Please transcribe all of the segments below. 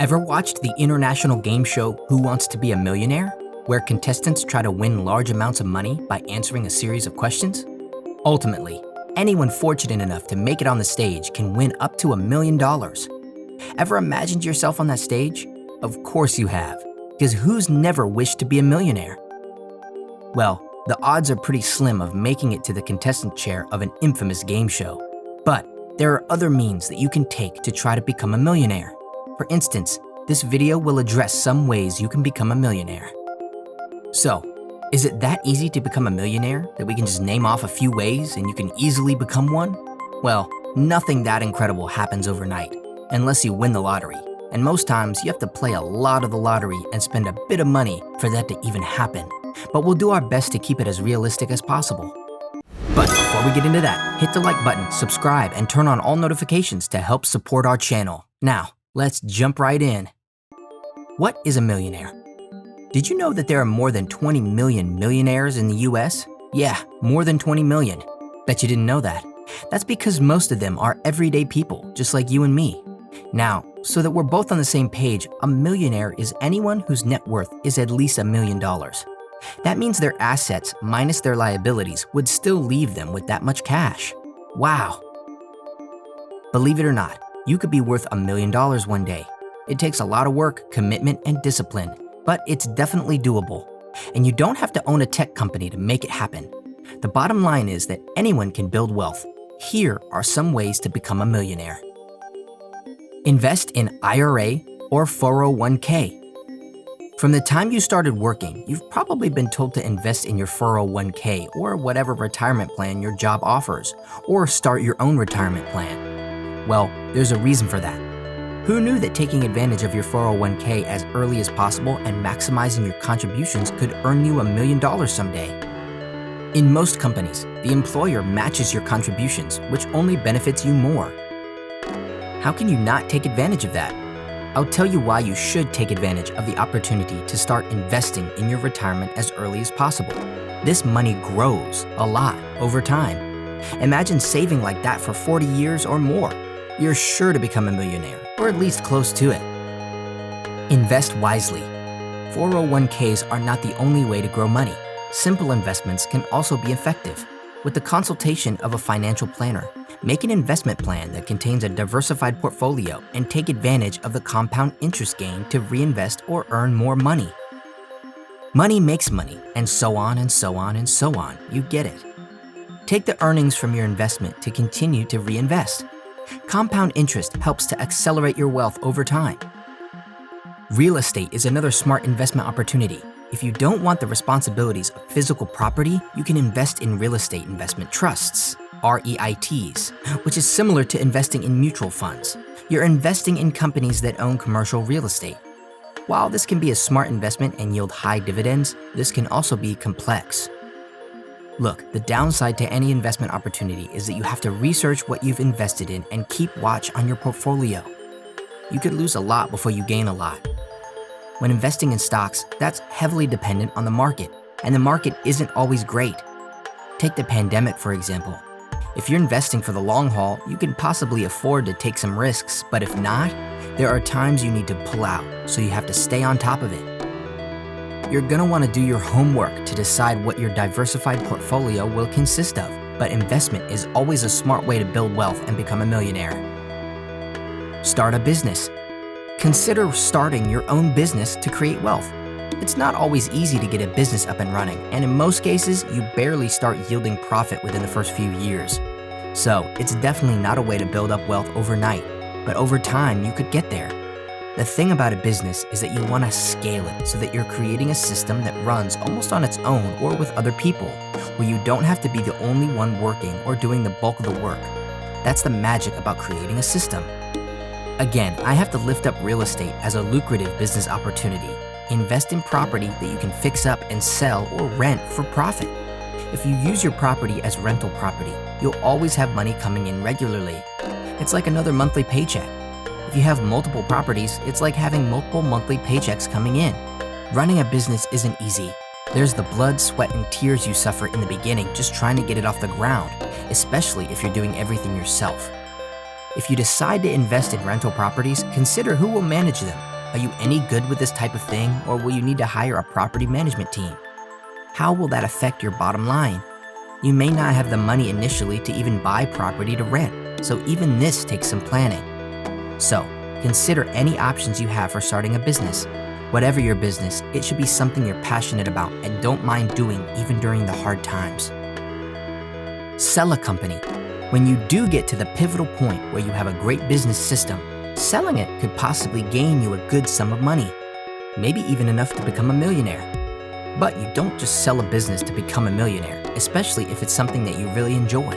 Ever watched the international game show Who Wants to Be a Millionaire, where contestants try to win large amounts of money by answering a series of questions? Ultimately, anyone fortunate enough to make it on the stage can win up to $1 million. Ever imagined yourself on that stage? Of course you have, because who's never wished to be a millionaire? Well, the odds are pretty slim of making it to the contestant chair of an infamous game show. But there are other means that you can take to try to become a millionaire. For instance, this video will address some ways you can become a millionaire. So, is it that easy to become a millionaire that we can just name off a few ways and you can easily become one? Well, nothing that incredible happens overnight, unless you win the lottery. And most times you have to play a lot of the lottery and spend a bit of money for that to even happen. But we'll do our best to keep it as realistic as possible. But before we get into that, hit the like button, subscribe, and turn on all notifications to help support our channel. Now, let's jump right in. What is a millionaire? Did you know that there are more than 20 million millionaires in the US? Yeah, more than 20 million. Bet you didn't know that. That's because most of them are everyday people, just like you and me. Now, so that we're both on the same page, a millionaire is anyone whose net worth is at least $1 million. That means their assets minus their liabilities would still leave them with that much cash. Wow. Believe it or not, you could be worth $1 million one day. It takes a lot of work, commitment, and discipline, but it's definitely doable. And you don't have to own a tech company to make it happen. The bottom line is that anyone can build wealth. Here are some ways to become a millionaire. Invest in IRA or 401k. From the time you started working, you've probably been told to invest in your 401k or whatever retirement plan your job offers, or start your own retirement plan. Well, there's a reason for that. Who knew that taking advantage of your 401k as early as possible and maximizing your contributions could earn you $1 million someday? In most companies, the employer matches your contributions, which only benefits you more. How can you not take advantage of that? I'll tell you why you should take advantage of the opportunity to start investing in your retirement as early as possible. This money grows a lot over time. Imagine saving like that for 40 years or more. You're sure to become a millionaire, or at least close to it. Invest wisely. 401ks are not the only way to grow money. Simple investments can also be effective. With the consultation of a financial planner, make an investment plan that contains a diversified portfolio and take advantage of the compound interest gain to reinvest or earn more money. Money makes money, and so on and so on and so on. You get it. Take the earnings from your investment to continue to reinvest. Compound interest helps to accelerate your wealth over time. Real estate is another smart investment opportunity. If you don't want the responsibilities of physical property, you can invest in real estate investment trusts, REITs, which is similar to investing in mutual funds. You're investing in companies that own commercial real estate. While this can be a smart investment and yield high dividends, this can also be complex. Look, the downside to any investment opportunity is that you have to research what you've invested in and keep watch on your portfolio. You could lose a lot before you gain a lot. When investing in stocks, that's heavily dependent on the market, and the market isn't always great. Take the pandemic, for example. If you're investing for the long haul, you can possibly afford to take some risks, but if not, there are times you need to pull out, so you have to stay on top of it. You're gonna wanna do your homework to decide what your diversified portfolio will consist of, but investment is always a smart way to build wealth and become a millionaire. Start a business. Consider starting your own business to create wealth. It's not always easy to get a business up and running, and in most cases, you barely start yielding profit within the first few years. So, it's definitely not a way to build up wealth overnight, but over time, you could get there. The thing about a business is that you want to scale it so that you're creating a system that runs almost on its own or with other people, where you don't have to be the only one working or doing the bulk of the work. That's the magic about creating a system. Again, I have to lift up real estate as a lucrative business opportunity. Invest in property that you can fix up and sell or rent for profit. If you use your property as rental property, you'll always have money coming in regularly. It's like another monthly paycheck. If you have multiple properties, it's like having multiple monthly paychecks coming in. Running a business isn't easy. There's the blood, sweat, and tears you suffer in the beginning just trying to get it off the ground, especially if you're doing everything yourself. If you decide to invest in rental properties, consider who will manage them. Are you any good with this type of thing, or will you need to hire a property management team? How will that affect your bottom line? You may not have the money initially to even buy property to rent, so even this takes some planning. So, consider any options you have for starting a business. Whatever your business, it should be something you're passionate about and don't mind doing even during the hard times. Sell a company. When you do get to the pivotal point where you have a great business system, selling it could possibly gain you a good sum of money, maybe even enough to become a millionaire. But you don't just sell a business to become a millionaire, especially if it's something that you really enjoy.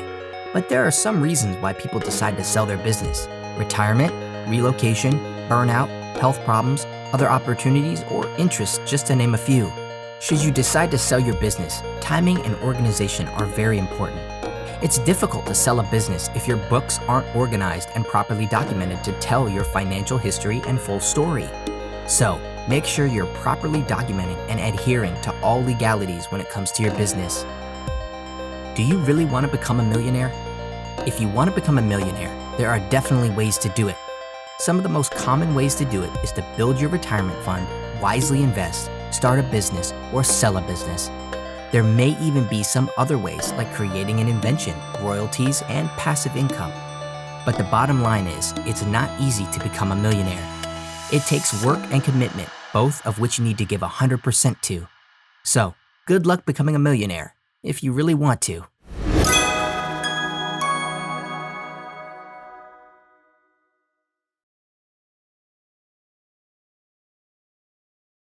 But there are some reasons why people decide to sell their business: retirement, relocation, burnout, health problems, other opportunities, or interests, just to name a few. Should you decide to sell your business, timing and organization are very important. It's difficult to sell a business if your books aren't organized and properly documented to tell your financial history and full story. So, make sure you're properly documenting and adhering to all legalities when it comes to your business. Do you really want to become a millionaire? If you want to become a millionaire, there are definitely ways to do it. Some of the most common ways to do it is to build your retirement fund, wisely invest, start a business, or sell a business. There may even be some other ways, like creating an invention, royalties, and passive income. But the bottom line is, it's not easy to become a millionaire. It takes work and commitment, both of which you need to give 100% to. So, good luck becoming a millionaire, if you really want to.